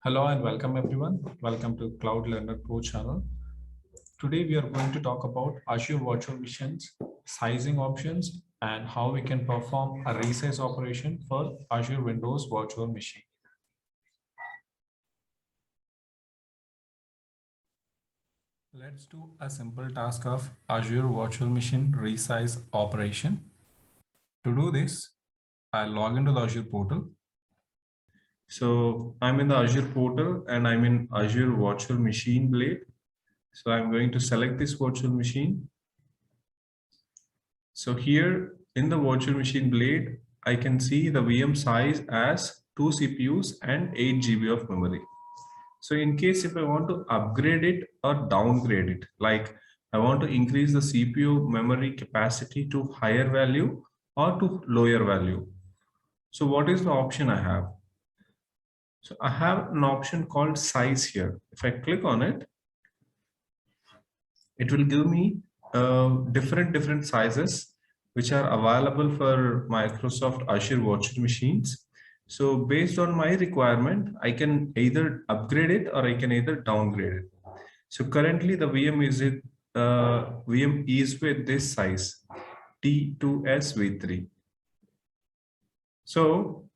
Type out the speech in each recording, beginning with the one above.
Hello and welcome everyone. Welcome to Cloud Learner Pro channel. Today we are going to talk about Azure Virtual Machines, sizing options, and how we can perform a resize operation for Azure Windows Virtual Machine. Let's do a simple task of Azure Virtual Machine resize operation. To do this, I'll log into the Azure portal. So I'm in the Azure portal and I'm in Azure Virtual Machine Blade. So I'm going to select this virtual machine. So here in the virtual machine blade, I can see the VM size as 2 CPUs and 8 GB of memory. So in case if I want to upgrade it or downgrade it, like I want to increase the CPU memory capacity to higher value or to lower value. So what is the option I have? So I have an option called size here. If I click on it, it will give me different sizes which are available for Microsoft Azure virtual machines. So based on my requirement, I can either upgrade it or I can either downgrade it. So currently the VM is with this size T2S V3. So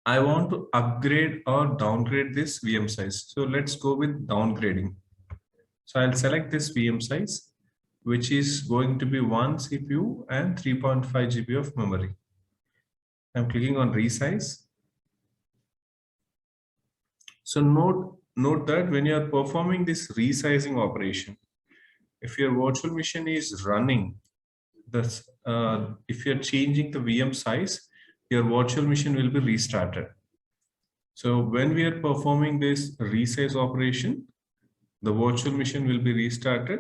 I want to upgrade or downgrade this VM size. So let's go with downgrading. So I'll select this VM size, which is going to be 1 CPU and 3.5 GB of memory. I'm clicking on resize. So note that when you are performing this resizing operation, if your virtual machine is running, if you're changing the VM size, your virtual machine will be restarted. So when we are performing this resize operation, the virtual machine will be restarted.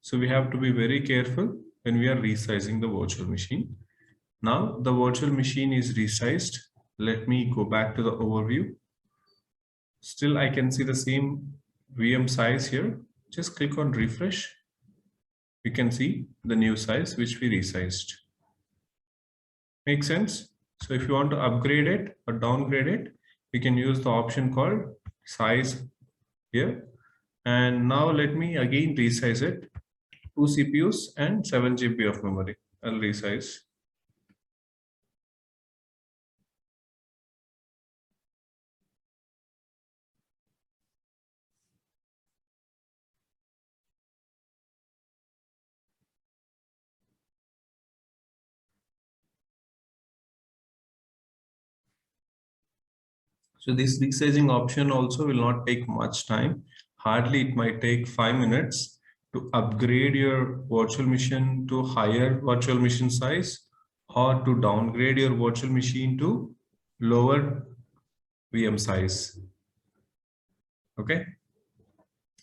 So we have to be very careful when we are resizing the virtual machine. Now the virtual machine is resized. Let me go back to the overview. Still, I can see the same VM size here. Just click on refresh. We can see the new size which we resized. Makes sense? So if you want to upgrade it or downgrade it, you can use the option called size here. And now let me again resize it. 2 CPUs and 7 GB of memory. I'll resize. So this resizing option also will not take much time. Hardly it might take 5 minutes to upgrade your virtual machine to higher virtual machine size or to downgrade your virtual machine to lower VM size. Okay.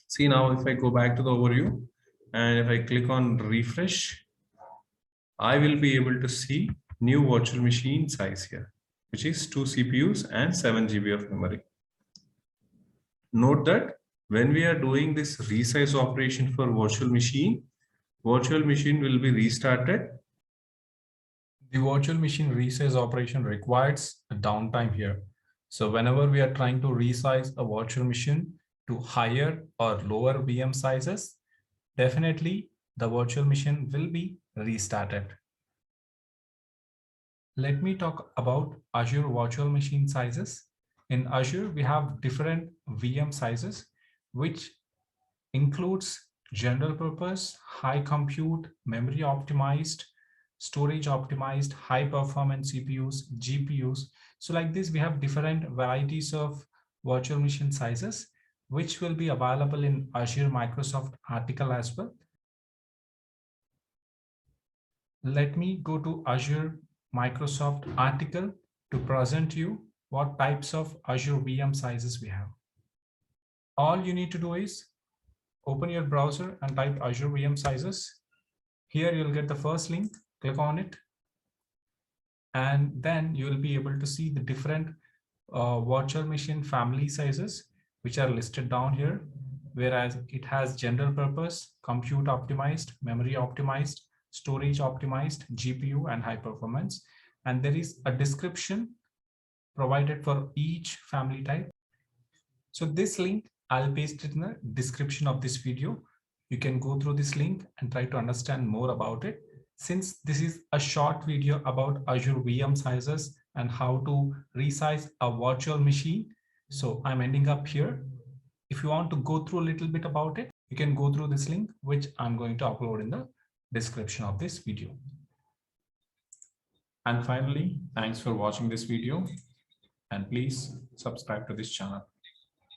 See now if I go back to the overview and if I click on refresh, I will be able to see new virtual machine size here, which is 2 CPUs and 7 GB of memory. Note that when we are doing this resize operation for virtual machine will be restarted. The virtual machine resize operation requires a downtime here. So whenever we are trying to resize a virtual machine to higher or lower VM sizes, definitely the virtual machine will be restarted. Let me talk about Azure virtual machine sizes. In Azure, we have different VM sizes, which includes general purpose, high compute, memory optimized, storage optimized, high performance CPUs, GPUs. So like this, we have different varieties of virtual machine sizes, which will be available in Azure Microsoft article as well. Let me go to Azure Microsoft article to present you what types of Azure VM sizes we have. All you need to do is open your browser and type Azure VM sizes. Here you'll get the first link, click on it, and then you will be able to see the different virtual machine family sizes which are listed down here, whereas it has general purpose, compute optimized, memory optimized, storage optimized, GPU, and high performance. And there is a description provided for each family type. So this link, I'll paste it in the description of this video. You can go through this link and try to understand more about it. Since this is a short video about Azure VM sizes and how to resize a virtual machine, so I'm ending up here. If you want to go through a little bit about it, you can go through this link, which I'm going to upload in the description of this video. And finally, thanks for watching this video, and please subscribe to this channel.